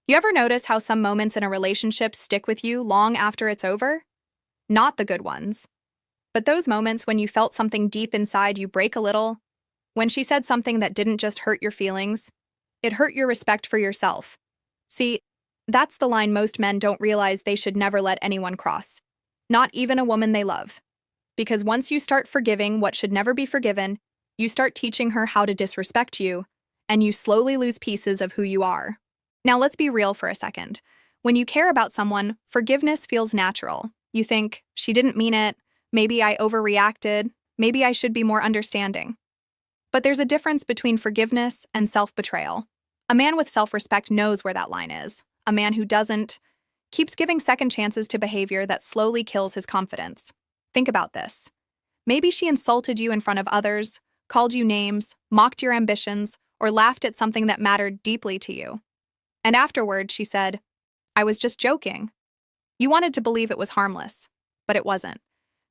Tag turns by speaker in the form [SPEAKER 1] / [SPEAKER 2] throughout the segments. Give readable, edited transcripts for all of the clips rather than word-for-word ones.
[SPEAKER 1] You ever notice how some moments in a relationship stick with you long after it's over? Not the good ones, but those moments when you felt something deep inside you break a little, when she said something that didn't just hurt your feelings, it hurt your respect for yourself. See, that's the line most men don't realize they should never let anyone cross, not even a woman they love. Because once you start forgiving what should never be forgiven, you start teaching her how to disrespect you, and you slowly lose pieces of who you are. Now let's be real for a second. When you care about someone, forgiveness feels natural. You think, she didn't mean it, maybe I overreacted, maybe I should be more understanding. But there's a difference between forgiveness and self-betrayal. A man with self-respect knows where that line is. A man who doesn't keeps giving second chances to behavior that slowly kills his confidence. Think about this. Maybe she insulted you in front of others, called you names, mocked your ambitions, or laughed at something that mattered deeply to you. And afterward, she said, I was just joking. You wanted to believe it was harmless, but it wasn't.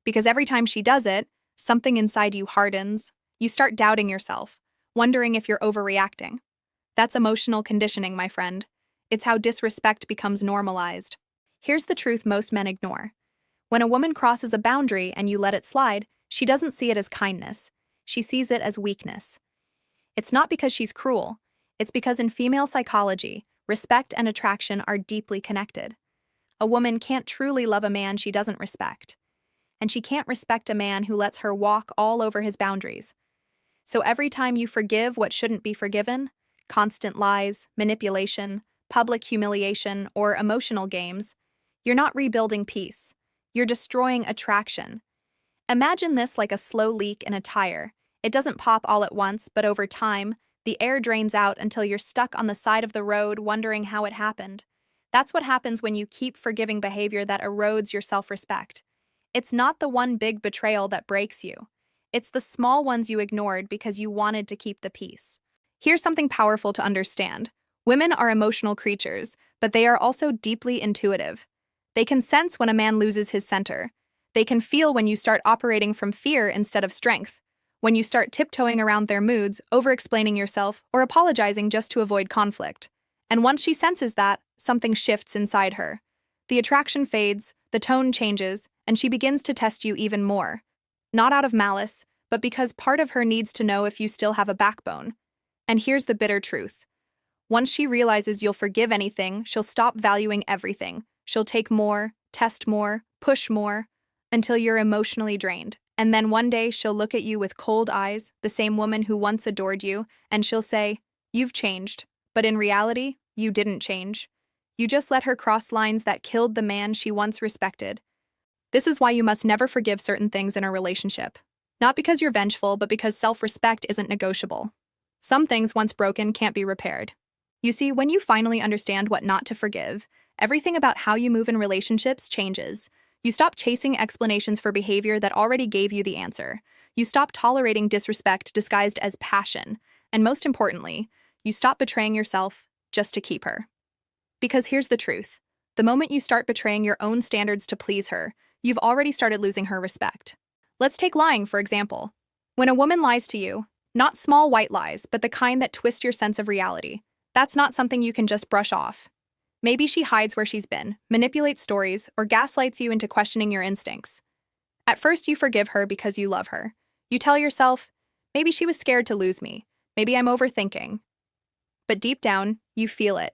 [SPEAKER 1] Because every time she does it, something inside you hardens. You start doubting yourself, wondering if you're overreacting. That's emotional conditioning, my friend. It's how disrespect becomes normalized. Here's the truth most men ignore. When a woman crosses a boundary and you let it slide, she doesn't see it as kindness. She sees it as weakness. It's not because she's cruel. It's because in female psychology, respect and attraction are deeply connected. A woman can't truly love a man she doesn't respect. And she can't respect a man who lets her walk all over his boundaries. So every time you forgive what shouldn't be forgiven, constant lies, manipulation, public humiliation, or emotional games, you're not rebuilding peace. You're destroying attraction. Imagine this like a slow leak in a tire. It doesn't pop all at once, but over time, the air drains out until you're stuck on the side of the road wondering how it happened. That's what happens when you keep forgiving behavior that erodes your self-respect. It's not the one big betrayal that breaks you. It's the small ones you ignored because you wanted to keep the peace. Here's something powerful to understand. Women are emotional creatures, but they are also deeply intuitive. They can sense when a man loses his center. They can feel when you start operating from fear instead of strength, when you start tiptoeing around their moods, over-explaining yourself, or apologizing just to avoid conflict. And once she senses that, something shifts inside her. The attraction fades, the tone changes, and she begins to test you even more. Not out of malice, but because part of her needs to know if you still have a backbone. And here's the bitter truth. Once she realizes you'll forgive anything, she'll stop valuing everything. She'll take more, test more, push more, until you're emotionally drained. And then one day she'll look at you with cold eyes, the same woman who once adored you, and she'll say, "You've changed." But in reality, you didn't change. You just let her cross lines that killed the man she once respected. This is why you must never forgive certain things in a relationship. Not because you're vengeful, but because self-respect isn't negotiable. Some things once broken can't be repaired. You see, when you finally understand what not to forgive, everything about how you move in relationships changes. You stop chasing explanations for behavior that already gave you the answer. You stop tolerating disrespect disguised as passion. And most importantly, you stop betraying yourself just to keep her. Because here's the truth. The moment you start betraying your own standards to please her, you've already started losing her respect. Let's take lying, for example. When a woman lies to you, not small white lies, but the kind that twist your sense of reality, that's not something you can just brush off. Maybe she hides where she's been, manipulates stories, or gaslights you into questioning your instincts. At first, you forgive her because you love her. You tell yourself, maybe she was scared to lose me. Maybe I'm overthinking. But deep down, you feel it.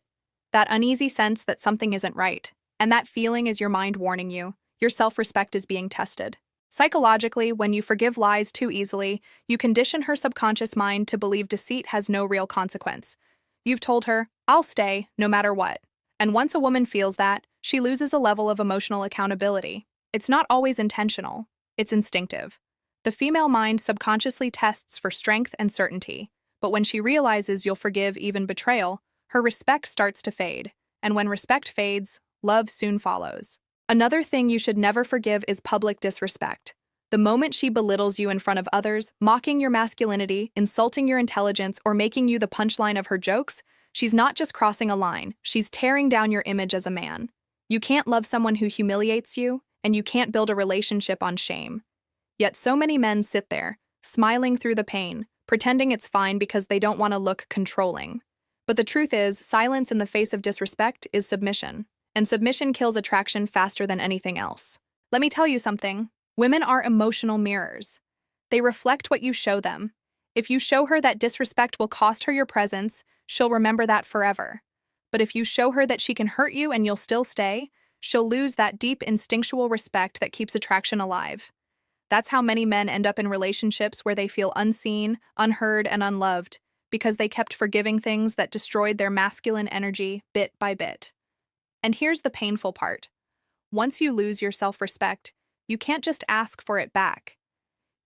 [SPEAKER 1] That uneasy sense that something isn't right. And that feeling is your mind warning you. Your self-respect is being tested. Psychologically, when you forgive lies too easily, you condition her subconscious mind to believe deceit has no real consequence. You've told her, I'll stay, no matter what. And once a woman feels that, she loses a level of emotional accountability. It's not always intentional. It's instinctive. The female mind subconsciously tests for strength and certainty. But when she realizes you'll forgive even betrayal, her respect starts to fade. And when respect fades, love soon follows. Another thing you should never forgive is public disrespect. The moment she belittles you in front of others, mocking your masculinity, insulting your intelligence, or making you the punchline of her jokes, she's not just crossing a line, she's tearing down your image as a man. You can't love someone who humiliates you, and you can't build a relationship on shame. Yet so many men sit there, smiling through the pain, pretending it's fine because they don't want to look controlling. But the truth is, silence in the face of disrespect is submission, and submission kills attraction faster than anything else. Let me tell you something. Women are emotional mirrors. They reflect what you show them. If you show her that disrespect will cost her your presence, she'll remember that forever. But if you show her that she can hurt you and you'll still stay, she'll lose that deep instinctual respect that keeps attraction alive. That's how many men end up in relationships where they feel unseen, unheard, and unloved, because they kept forgiving things that destroyed their masculine energy bit by bit. And here's the painful part. Once you lose your self-respect, you can't just ask for it back.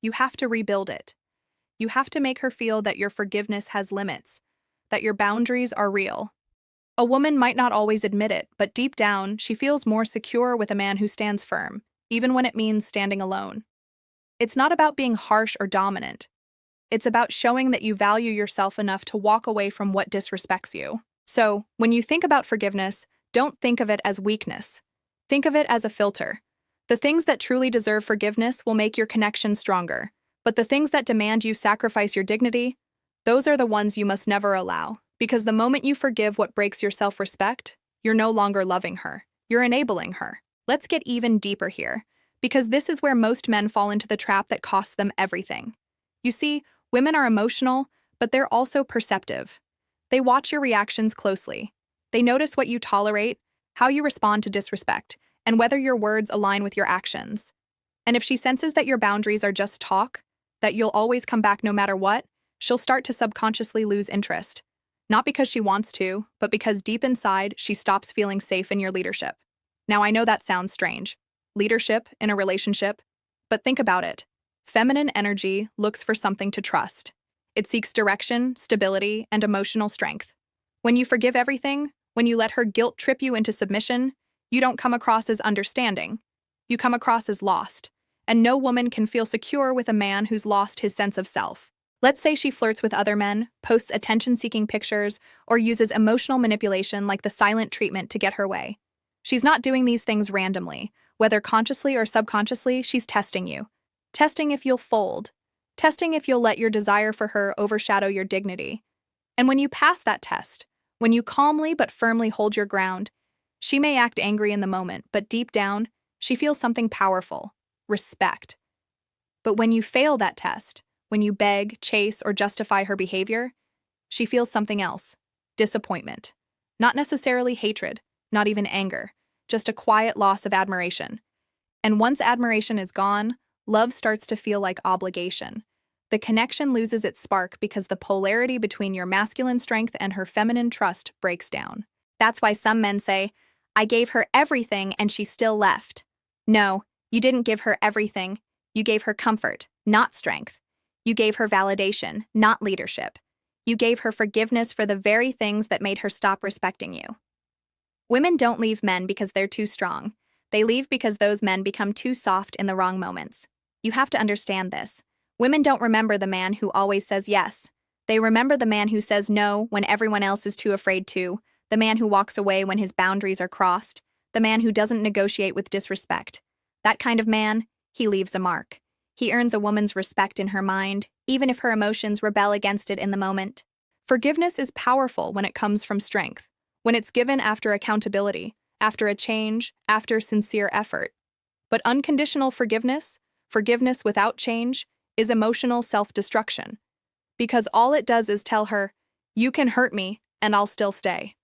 [SPEAKER 1] You have to rebuild it. You have to make her feel that your forgiveness has limits, that your boundaries are real. A woman might not always admit it, but deep down, she feels more secure with a man who stands firm, even when it means standing alone. It's not about being harsh or dominant. It's about showing that you value yourself enough to walk away from what disrespects you. So, when you think about forgiveness, don't think of it as weakness. Think of it as a filter. The things that truly deserve forgiveness will make your connection stronger, but the things that demand you sacrifice your dignity, those are the ones you must never allow. Because the moment you forgive what breaks your self-respect, you're no longer loving her. You're enabling her. Let's get even deeper here, because this is where most men fall into the trap that costs them everything. You see, women are emotional, but they're also perceptive. They watch your reactions closely. They notice what you tolerate, how you respond to disrespect, and whether your words align with your actions. And if she senses that your boundaries are just talk, that you'll always come back no matter what, she'll start to subconsciously lose interest. Not because she wants to, but because deep inside, she stops feeling safe in your leadership. Now, I know that sounds strange. Leadership in a relationship, but think about it. Feminine energy looks for something to trust. It seeks direction, stability, and emotional strength. When you forgive everything, when you let her guilt trip you into submission, you don't come across as understanding. You come across as lost. And no woman can feel secure with a man who's lost his sense of self. Let's say she flirts with other men, posts attention-seeking pictures, or uses emotional manipulation like the silent treatment to get her way. She's not doing these things randomly. Whether consciously or subconsciously, she's testing you. Testing if you'll fold. Testing if you'll let your desire for her overshadow your dignity. And when you pass that test, when you calmly but firmly hold your ground, she may act angry in the moment, but deep down, she feels something powerful. Respect. But when you fail that test, when you beg, chase, or justify her behavior, she feels something else. Disappointment. Not necessarily hatred, not even anger, just a quiet loss of admiration. And once admiration is gone, love starts to feel like obligation. The connection loses its spark because the polarity between your masculine strength and her feminine trust breaks down. That's why some men say, "I gave her everything and she still left." No, you didn't give her everything. You gave her comfort, not strength. You gave her validation, not leadership. You gave her forgiveness for the very things that made her stop respecting you. Women don't leave men because they're too strong. They leave because those men become too soft in the wrong moments. You have to understand this. Women don't remember the man who always says yes. They remember the man who says no when everyone else is too afraid to, the man who walks away when his boundaries are crossed, the man who doesn't negotiate with disrespect. That kind of man, he leaves a mark. He earns a woman's respect in her mind, even if her emotions rebel against it in the moment. Forgiveness is powerful when it comes from strength, when it's given after accountability, after a change, after sincere effort. But unconditional forgiveness, forgiveness without change, is emotional self-destruction. Because all it does is tell her, "You can hurt me, and I'll still stay."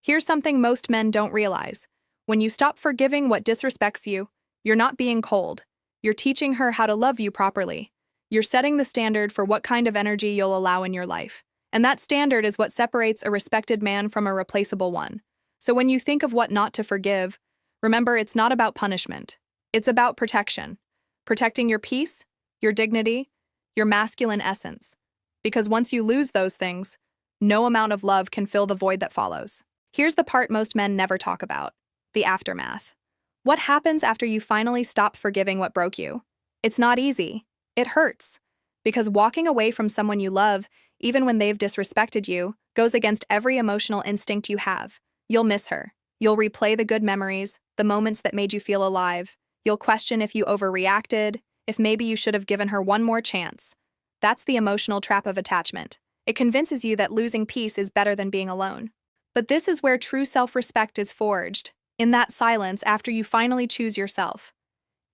[SPEAKER 1] Here's something most men don't realize. When you stop forgiving what disrespects you, you're not being cold. You're teaching her how to love you properly. You're setting the standard for what kind of energy you'll allow in your life. And that standard is what separates a respected man from a replaceable one. So when you think of what not to forgive, remember it's not about punishment. It's about protection. Protecting your peace, your dignity, your masculine essence. Because once you lose those things, no amount of love can fill the void that follows. Here's the part most men never talk about: the aftermath. What happens after you finally stop forgiving what broke you? It's not easy. It hurts. Because walking away from someone you love, even when they've disrespected you, goes against every emotional instinct you have. You'll miss her. You'll replay the good memories, the moments that made you feel alive. You'll question if you overreacted, if maybe you should have given her one more chance. That's the emotional trap of attachment. It convinces you that losing peace is better than being alone. But this is where true self-respect is forged, in that silence after you finally choose yourself.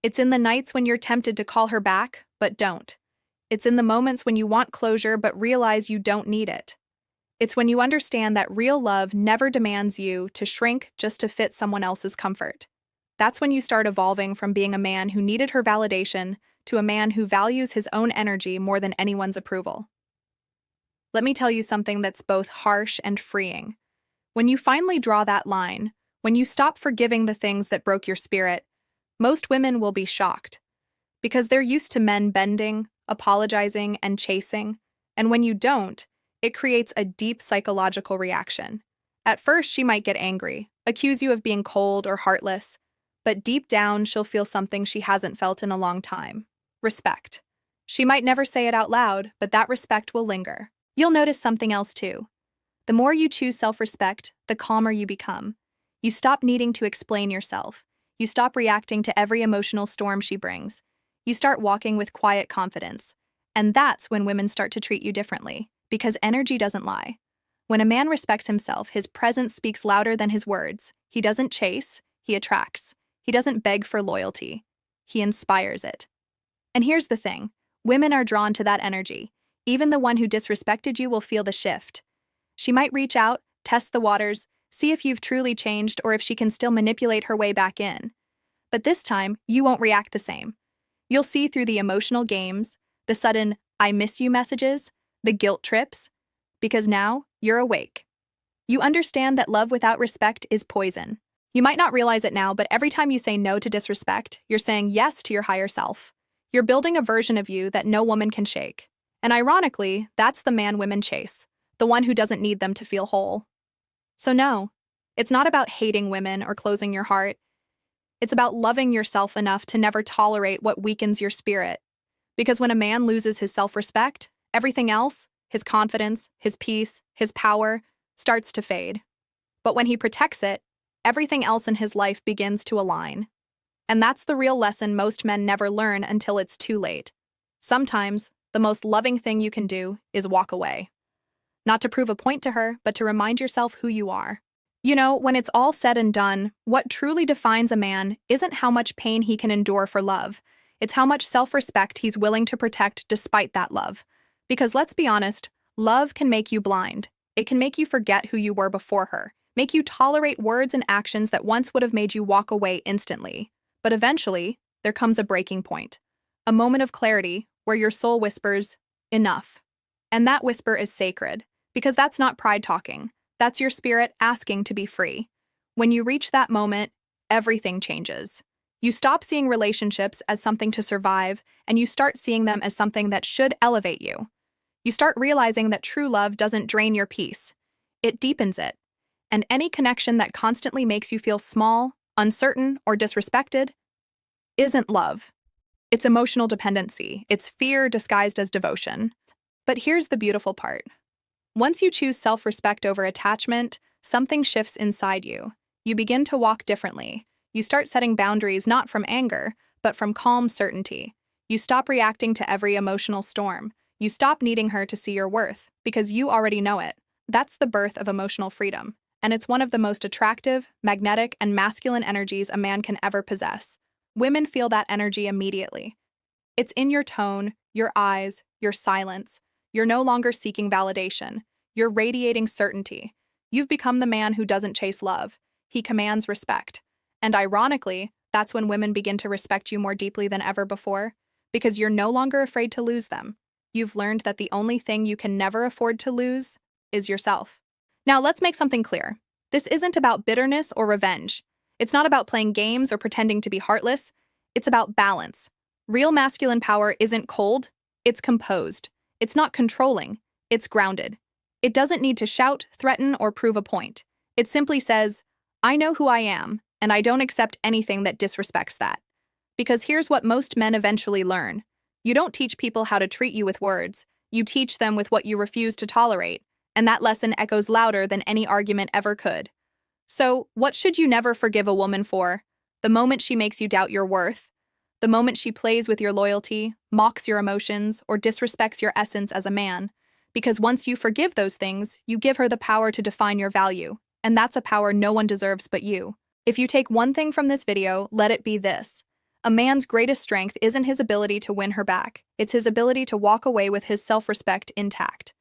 [SPEAKER 1] It's in the nights when you're tempted to call her back, but don't. It's in the moments when you want closure but realize you don't need it. It's when you understand that real love never demands you to shrink just to fit someone else's comfort. That's when you start evolving from being a man who needed her validation to a man who values his own energy more than anyone's approval. Let me tell you something that's both harsh and freeing. When you finally draw that line, when you stop forgiving the things that broke your spirit, most women will be shocked. Because they're used to men bending, apologizing, and chasing, and when you don't, it creates a deep psychological reaction. At first, she might get angry, accuse you of being cold or heartless, but deep down, she'll feel something she hasn't felt in a long time: respect. She might never say it out loud, but that respect will linger. You'll notice something else too. The more you choose self-respect, the calmer you become. You stop needing to explain yourself. You stop reacting to every emotional storm she brings. You start walking with quiet confidence. And that's when women start to treat you differently, because energy doesn't lie. When a man respects himself, his presence speaks louder than his words. He doesn't chase, he attracts. He doesn't beg for loyalty. He inspires it. And here's the thing. Women are drawn to that energy. Even the one who disrespected you will feel the shift. She might reach out, test the waters, see if you've truly changed or if she can still manipulate her way back in. But this time, you won't react the same. You'll see through the emotional games, the sudden "I miss you" messages, the guilt trips, because now you're awake. You understand that love without respect is poison. You might not realize it now, but every time you say no to disrespect, you're saying yes to your higher self. You're building a version of you that no woman can shake. And ironically, that's the man women chase, the one who doesn't need them to feel whole. So no, it's not about hating women or closing your heart. It's about loving yourself enough to never tolerate what weakens your spirit. Because when a man loses his self-respect, everything else, his confidence, his peace, his power, starts to fade. But when he protects it, everything else in his life begins to align. And that's the real lesson most men never learn until it's too late. Sometimes, the most loving thing you can do is walk away. Not to prove a point to her, but to remind yourself who you are. You know, when it's all said and done, what truly defines a man isn't how much pain he can endure for love. It's how much self-respect he's willing to protect despite that love. Because let's be honest, love can make you blind. It can make you forget who you were before her, make you tolerate words and actions that once would have made you walk away instantly. But eventually, there comes a breaking point. A moment of clarity where your soul whispers, "Enough." And that whisper is sacred, because that's not pride talking. That's your spirit asking to be free. When you reach that moment, everything changes. You stop seeing relationships as something to survive, and you start seeing them as something that should elevate you. You start realizing that true love doesn't drain your peace. It deepens it. And any connection that constantly makes you feel small, uncertain, or disrespected isn't love. It's emotional dependency. It's fear disguised as devotion. But here's the beautiful part. Once you choose self-respect over attachment, something shifts inside you. You begin to walk differently. You start setting boundaries not from anger, but from calm certainty. You stop reacting to every emotional storm. You stop needing her to see your worth, because you already know it. That's the birth of emotional freedom, and it's one of the most attractive, magnetic, and masculine energies a man can ever possess. Women feel that energy immediately. It's in your tone, your eyes, your silence. You're no longer seeking validation. You're radiating certainty. You've become the man who doesn't chase love. He commands respect. And ironically, that's when women begin to respect you more deeply than ever before, because you're no longer afraid to lose them. You've learned that the only thing you can never afford to lose is yourself. Now, let's make something clear. This isn't about bitterness or revenge. It's not about playing games or pretending to be heartless. It's about balance. Real masculine power isn't cold, it's composed. It's not controlling, it's grounded. It doesn't need to shout, threaten, or prove a point. It simply says, "I know who I am, and I don't accept anything that disrespects that." Because here's what most men eventually learn. You don't teach people how to treat you with words. You teach them with what you refuse to tolerate, and that lesson echoes louder than any argument ever could. So, what should you never forgive a woman for? The moment she makes you doubt your worth? The moment she plays with your loyalty, mocks your emotions, or disrespects your essence as a man? Because once you forgive those things, you give her the power to define your value, and that's a power no one deserves but you. If you take one thing from this video, let it be this. A man's greatest strength isn't his ability to win her back, it's his ability to walk away with his self-respect intact.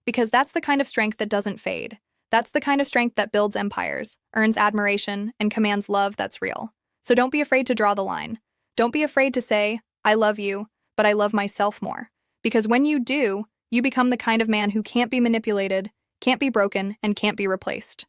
[SPEAKER 1] Because that's the kind of strength that doesn't fade. That's the kind of strength that builds empires, earns admiration, and commands love that's real. So don't be afraid to draw the line. Don't be afraid to say, I love you, but I love myself more. Because when you do, you become the kind of man who can't be manipulated, can't be broken, and can't be replaced.